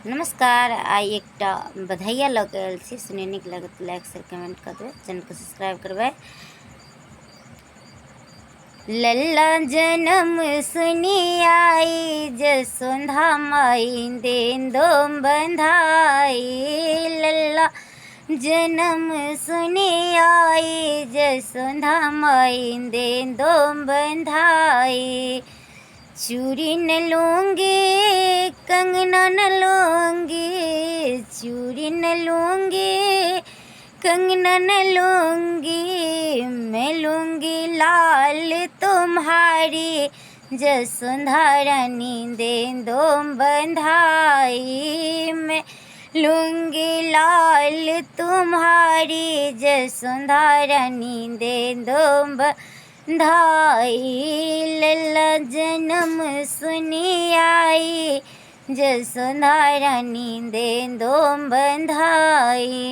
नमस्कार। आई एकटा बधाइया लऽ के आयल छी। सुने नीक लगत लाइक शेयर कमेंट कर देबै, चैनल को सब्सक्राइब करबै। लल्ला जन्म सुनी आई, जसोंधा माई देन दो बंधाई। लल्ला जन्म सुनी आई, जसोंधा माई देन दो बंधाई। चूड़ी न लूंगी कंगना न लूंगी, चूड़ी न लूंगी कंगना न लूंगी। मैं लूंगी लाल तुम्हारी, जसोंधा रानी देन दो बंधाई। मैं लूंगी लाल तुम्हारी, जसोंधा रानी देन दो बंधाई। लल्ला जन्म सुनी आई, जसोंधा रानी देन दो बंधाई।